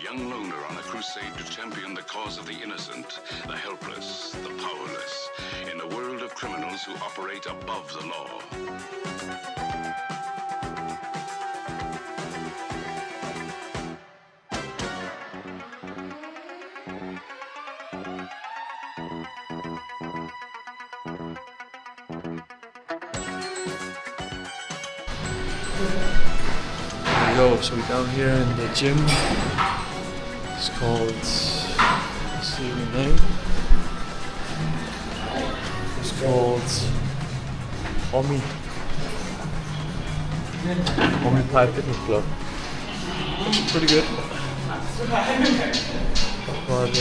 young loner on a crusade to champion the cause of the innocent, the helpless, the powerless, in a world of criminals who operate above the law. Yo, so we're down here in the gym. It's called, let's see the name. It's called Pie Fitness Club. It's pretty good. But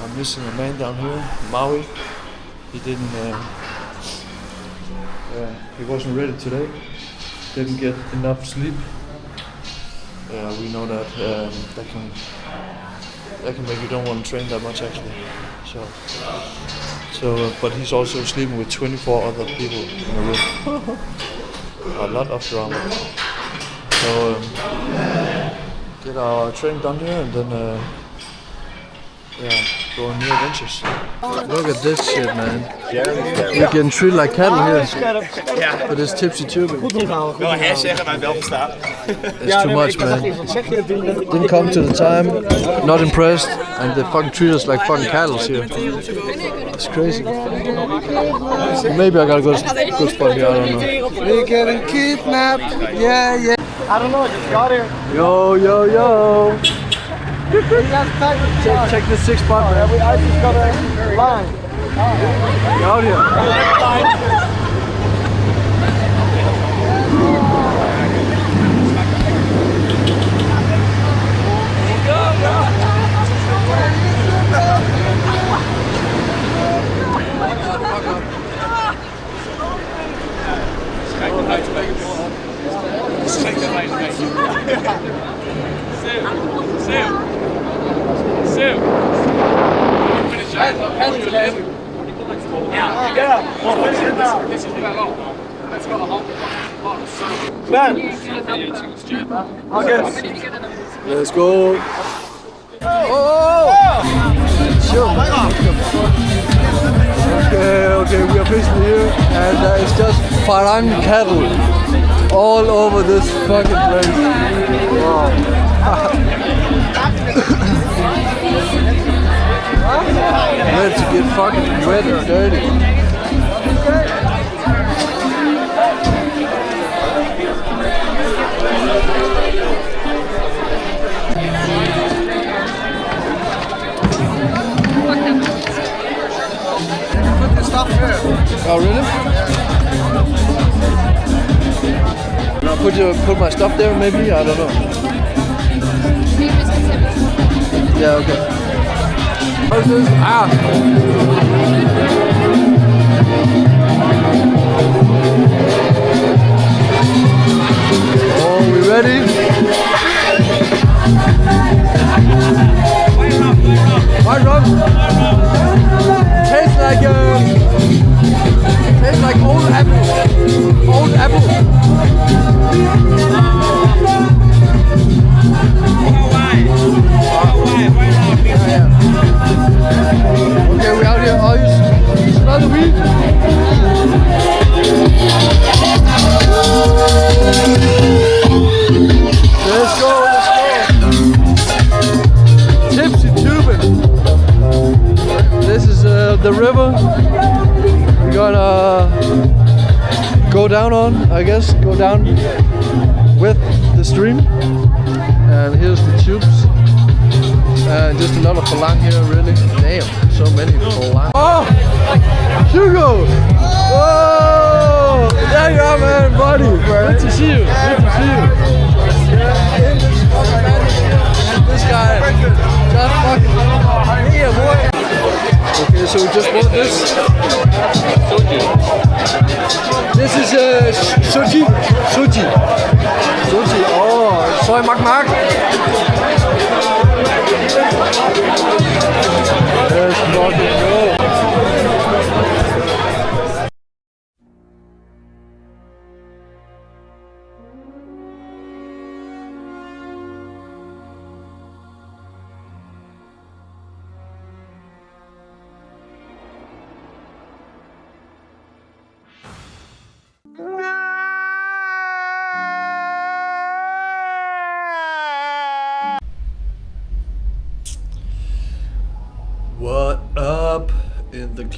I'm missing a man down here, Maui. He didn't, he wasn't ready today. Didn't get enough sleep. We know that that can make you don't want to train that much actually. But he's also sleeping with 24 other people in a room. A lot of drama. So get our training done here and then go on new adventures. Look at this shit, man. We're getting treated like cattle here. But it's Tipsy Tubing. It's too much, man. Didn't come to the time, not impressed, and they fucking treat us like fucking cattle here. It's crazy. Maybe I got a good spot here, I don't know. We're getting kidnapped, yeah. I don't know, just got here. Yo. Check this 6 spot, man. I just got a line. Get out here. Let's go. Okay, we are officially here, and it's just Farang cattle all over this fucking place. Wow. Ready to get fucking wet and dirty. Oh really? I'll put my stuff there maybe? I don't know. Yeah, okay. What is this? Oh, we ready? White rum. Tastes like old apple. Old apple. Okay, we out here. Oh, you smell the weed? Let's go. Tipsy Tubing. This is the river we're gonna go down on, I guess. Go down with the stream. And here's the tubes. Just a lot of falang here, really. Damn, so many falang. Oh, Hugo! Whoa! There you are, man, buddy. Good to see you. Good to see you. In this fucking man and this guy. Just fucking here, boy. Okay, so we just bought this. This is suji. Oh, soy mak. Let's fucking go.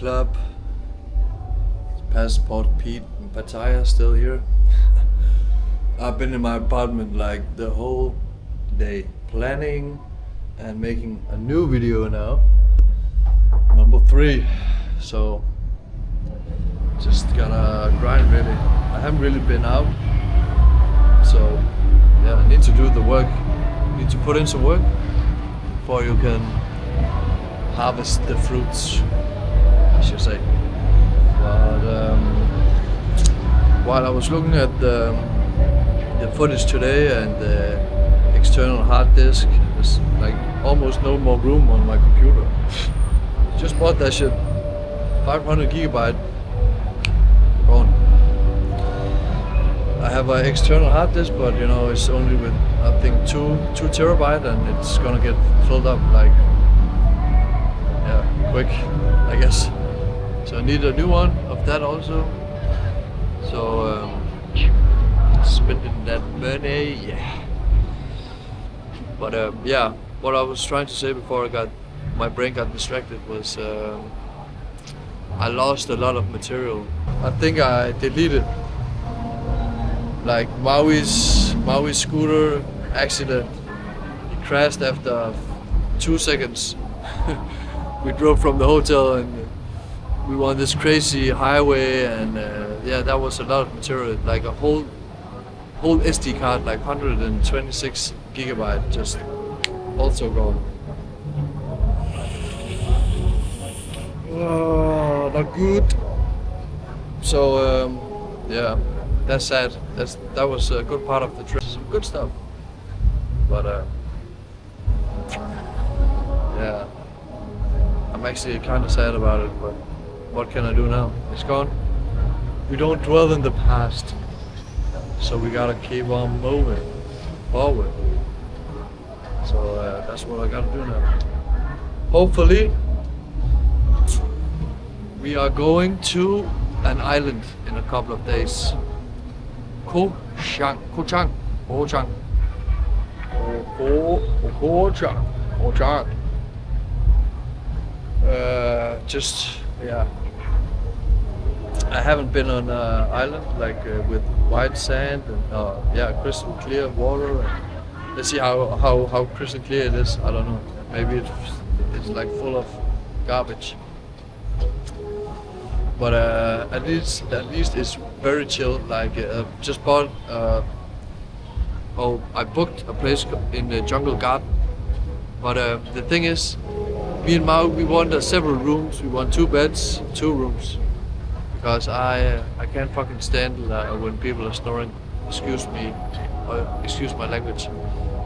club. Passport Pete and Pattaya still here. I've been in my apartment like the whole day planning and making a new video now. Number 3. So just gotta grind really. I haven't really been out. So yeah, I need to do the work. Need to put in some work before you can harvest the fruits, I should say. But while I was looking at the footage today and the external hard disk, there's like almost no more room on my computer. Just bought that shit, 500 gigabyte, gone. I have an external hard disk, but you know it's only with I think 2 terabyte, and it's gonna get filled up like quick, I guess. So I need a new one of that also. So spending that money, yeah. But yeah, what I was trying to say before my brain got distracted was I lost a lot of material. I think I deleted like Maui's scooter accident. He crashed after 2 seconds. We drove from the hotel and we were on this crazy highway, and yeah, that was a lot of material, like a whole SD card, like 126 gigabyte, just also gone. Oh, not good. So yeah, that's sad. That was a good part of the trip. Some good stuff, but yeah, I'm actually kind of sad about it. But what can I do now? It's gone. We don't dwell in the past, so we gotta keep on moving forward. So that's what I gotta do now. Hopefully, we are going to an island in a couple of days. Koh Chang. Just yeah. I haven't been on an island like with white sand and yeah, crystal clear water. And let's see how crystal clear it is. I don't know. Maybe it's like full of garbage. But at least it's very chill. Like just bought. I booked a place in the jungle garden. But the thing is, me and Mao, we want several rooms. We want 2 beds, 2 rooms. Because I can't fucking stand when people are snoring. Excuse me, or excuse my language,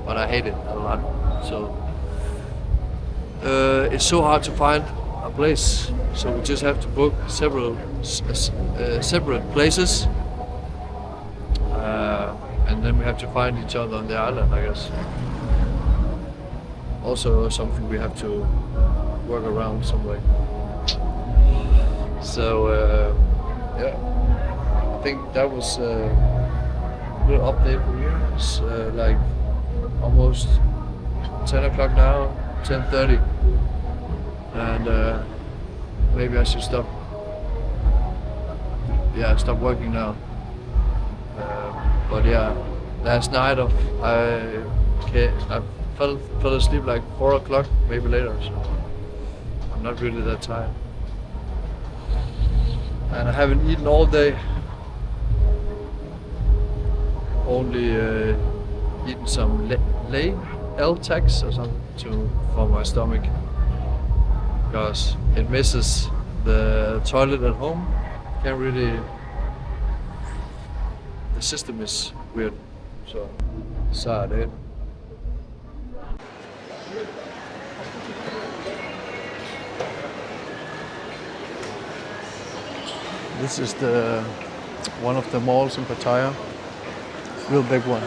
but I hate it a lot. So it's so hard to find a place. So we just have to book several separate places, and then we have to find each other on the island, I guess. Also something we have to work around some way. So yeah, I think that was a little update for you. It's like almost 10 o'clock now, 10:30, and maybe I should stop. Yeah, stop working now. But yeah, last night I fell asleep like 4 o'clock, maybe later. So I'm not really that tired. And I haven't eaten all day. Only eaten some L-Tax or something for my stomach, because it misses the toilet at home. Can't really. The system is weird. So sad. This is one of the malls in Pattaya, real big one.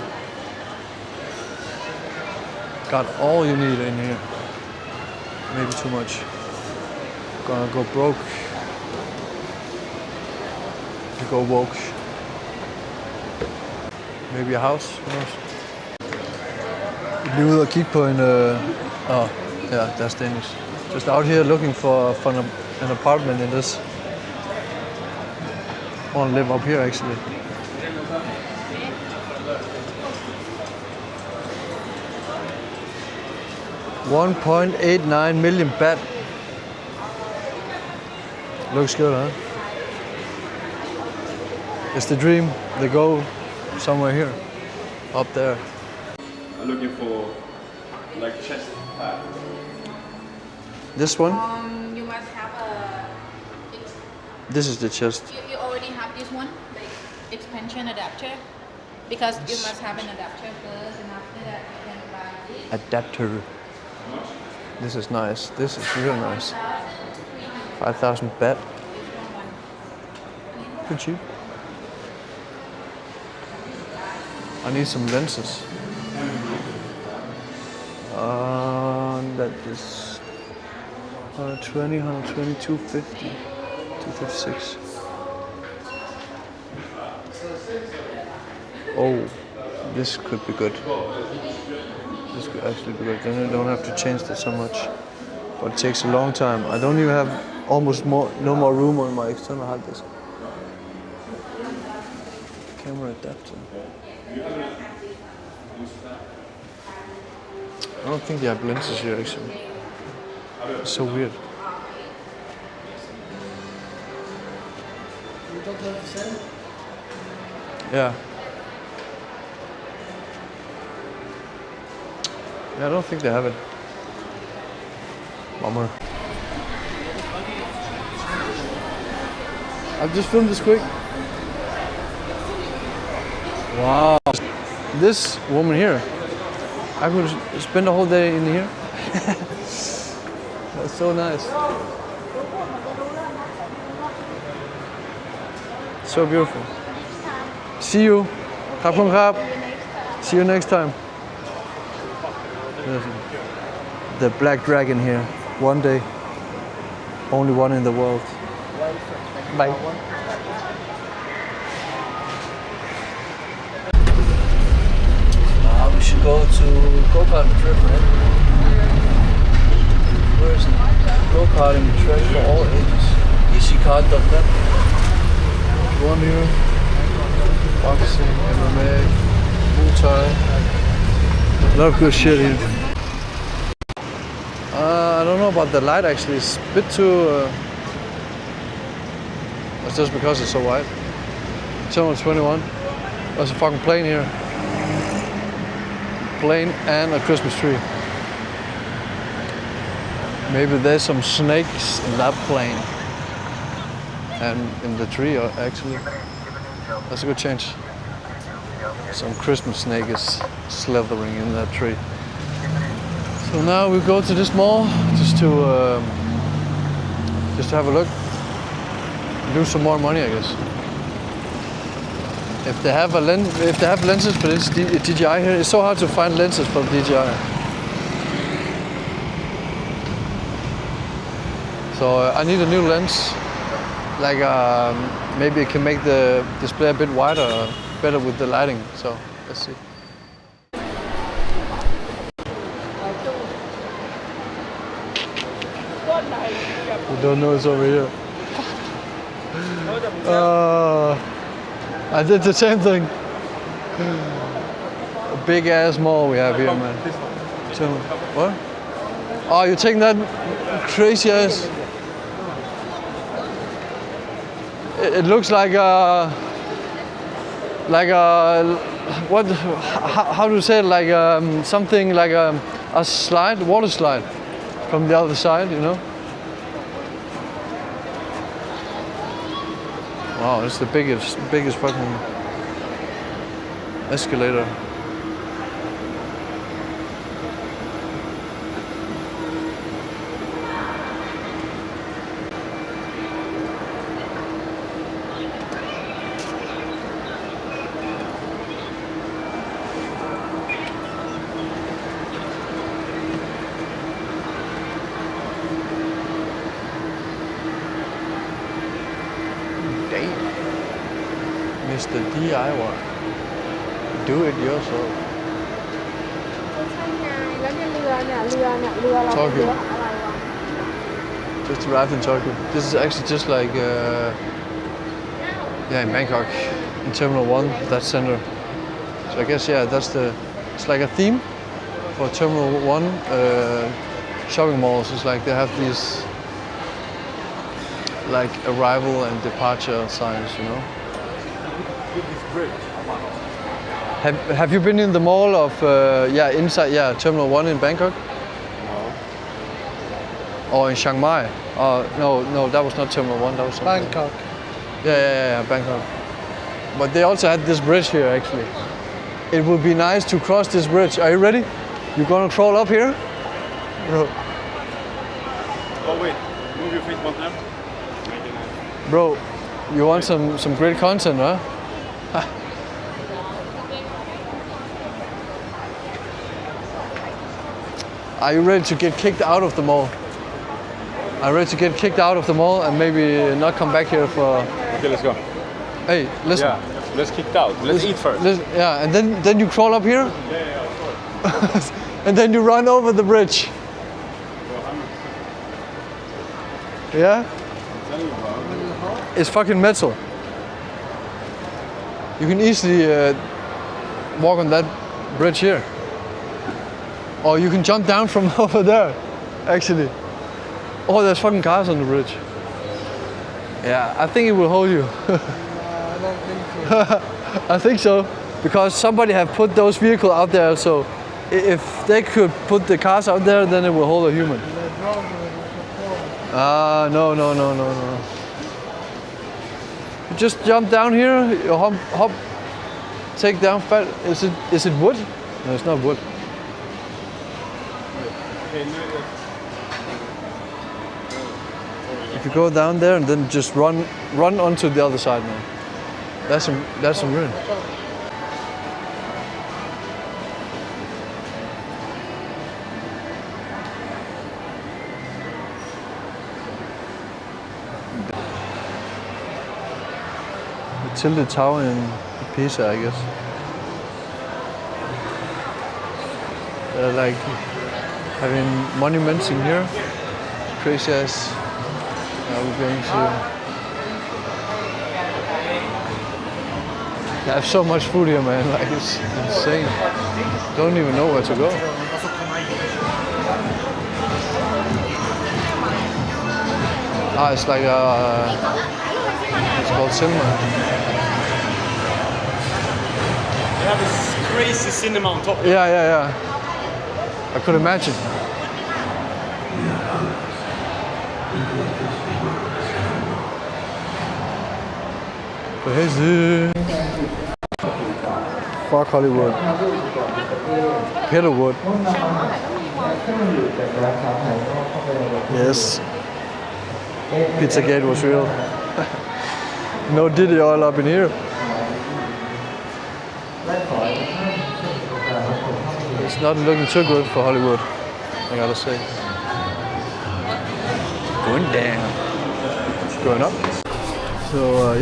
Got all you need in here, maybe too much. Gonna go broke to go woke. Maybe a house, who knows? Vi er ude og kigge på en, ja, that's Danish. Just out here looking for an apartment in this. I want to live up here actually. $1.89 million baht. Looks good, huh? It's the dream. They go somewhere here, up there. I'm looking for like chest pad. This one? You must have a. This is the chest. You already have this one, like expansion adapter, because you must have an adapter first, and after that you can buy this. Adapter. This is nice. This is real nice. 5,000 baht. Pretty cheap. I need some lenses. That is 120, 120, 250, 256. Oh, this could be good. This could actually be good. Then I don't have to change that so much. But it takes a long time. I don't even have no more room on my external hard disk. Camera adapter. I don't think they have lenses here actually. It's so weird. Yeah. Yeah, I don't think they have it. Bummer. I've just filmed this quick. Wow. This woman here, I could spend the whole day in here. That's so nice. So beautiful. See you. Khap khun khap. See you next time. The black dragon here. One day. Only one in the world. Bye. We should go to go-kart drift, right? Where is it? Go-karting track for all ages. Easykart.net. One here. Boxing, MMA, Muay Thai. A lot of good shit here. I don't know about the light actually. It's a bit too. It's just because it's so wide. Channel 21. There's a fucking plane here. Plane and a Christmas tree. Maybe there's some snakes in that plane. And in the tree actually. That's a good change. Some Christmas snake is slithering in that tree. So now we go to this mall just to have a look. Do some more money, I guess. If they have lenses for this DJI here, it's so hard to find lenses for DJI. So I need a new lens. Like maybe it can make the display a bit wider, better with the lighting. So let's see. You don't know it's over here. I did the same thing. A big ass mall we have here, man. So, what? Oh, you're taking that crazy ass. It looks like what? How do you say it? Like something like a slide, water slide, from the other side, you know. Wow, it's the biggest fucking escalator. Mr. DIY. Do it yourself. Tokyo. Just arrived in Tokyo. This is actually just like in Bangkok, in Terminal 1, that center. So I guess it's like a theme for Terminal 1 shopping malls. It's like they have these like arrival and departure signs, you know. Have you been in the mall of inside Terminal 1 in Bangkok? No. Or in Chiang Mai? No, that was not Terminal 1. That was something. Bangkok. Yeah, Bangkok. But they also had this bridge here actually. It would be nice to cross this bridge. Are you ready? You gonna crawl up here? No. Oh wait, move your feet one time. Bro, you want some great content, huh? Are you ready to get kicked out of the mall? Are you ready to get kicked out of the mall and maybe not come back here for... Okay, let's go. Hey, listen. Yeah, let's kick out. Let's eat first. And then you crawl up here? Yeah, of course. And then you run over the bridge. Yeah? It's fucking metal. You can easily walk on that bridge here. Or you can jump down from over there, actually. Oh, there's fucking cars on the bridge. Yeah, I think it will hold you. I don't think so. I think so, because somebody have put those vehicles out there, so if they could put the cars out there, then it will hold a human. No. You just jump down here, you hop, take down fat. Is it wood? No, it's not wood. If you go down there and then just run onto the other side, man. That's some ruin. The tilted tower in Pisa, I guess. They're like having monuments in here. Crazy ass. We're going to. They have so much food here, man. Like it's insane. Don't even know where to go. It's like it's called cinema. They have this crazy cinema on top. Yeah. I could imagine. Crazy. Fuck Hollywood. Pillarwood. Yes. Pizzagate was real. No Diddy all up in here. It's not looking too good for Hollywood, I gotta say. Going down. It's going up. So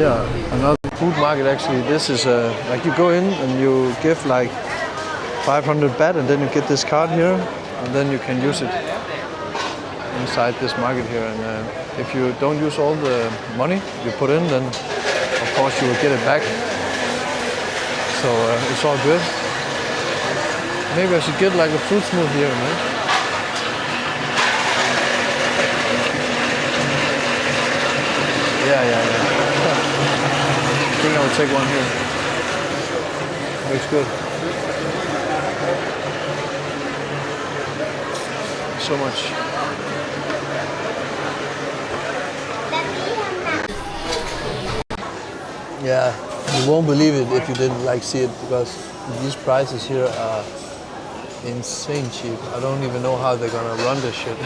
another food market actually. This is like you go in and you give like 500 baht and then you get this card here and then you can use it inside this market here. And if you don't use all the money you put in, then of course you will get it back. So it's all good. Maybe I should get like a fruit smoothie here, man. Yeah. I think I will take one here. Looks good. So much. Yeah, you won't believe it if you didn't like see it, because these prices here are insane cheap. I don't even know how they're gonna run this shit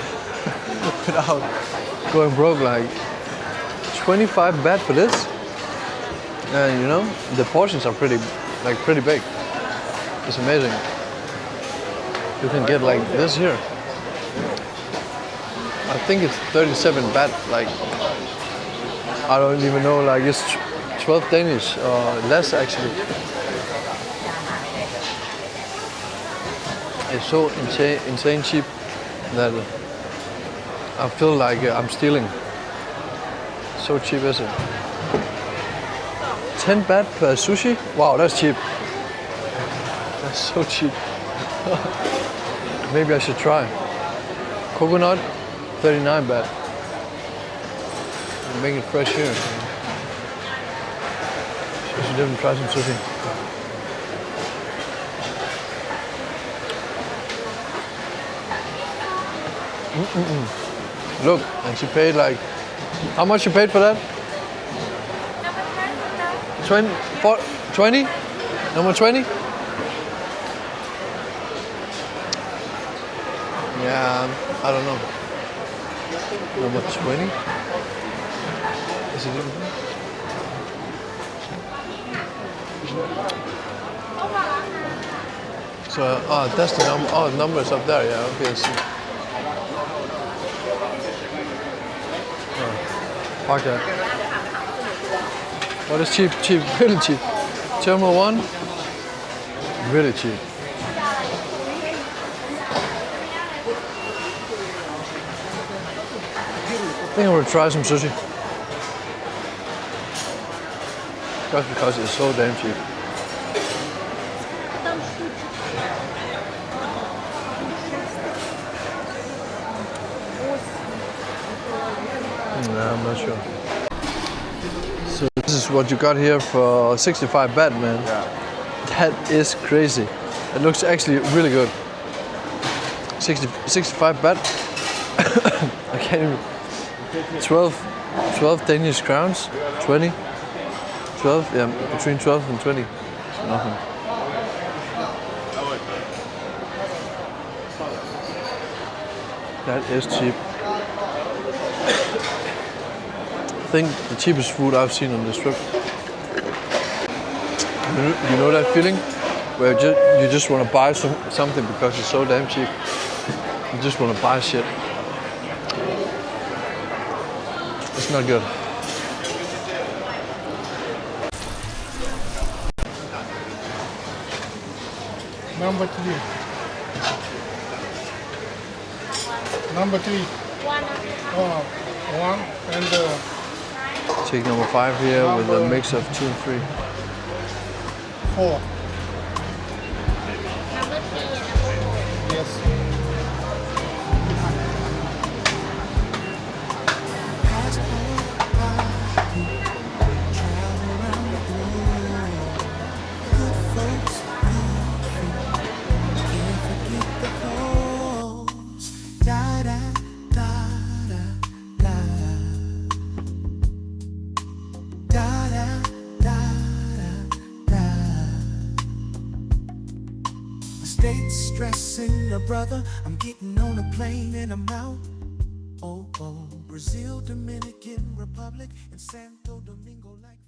without going broke. Like 25 baht for this, and you know the portions are pretty big. It's amazing. You can get like this here. I think it's 37 baht. Like I don't even know. Like it's 12 Danish or less actually. It's so insane cheap that I feel like I'm stealing. So cheap is it? 10 baht per sushi? Wow, that's cheap. That's so cheap. Maybe I should try. Coconut, 39 baht. Make it fresh here. I should definitely try some sushi. Look, and she paid like, how much you paid for that? 20? Number 20? Yeah, I don't know. Number 20? Is it even? So, that's the number. Oh, the number is up there. Yeah, okay, I see. Fuck that. What is cheap? Cheap, really cheap. Terminal 1, really cheap. I think I will try some sushi. Just because it's so damn cheap. Nah, I'm not sure. So this is what you got here for 65 baht, man. Yeah. That is crazy. It looks actually really good. 65 baht. I can't even. 12 Danish crowns. 20. 12. Yeah, between 12 and 20. Nothing. That is cheap. I think the cheapest food I've seen on this trip. You know that feeling where you just want to buy something because it's so damn cheap. You just want to buy shit. It's not good. Number 3. Number 3. Oh, 1 and Take number 5 here with a mix of 2 and 3. 4. Yes. Stressing a brother, I'm getting on a plane and I'm out. Oh, Brazil, Dominican Republic, and Santo Domingo like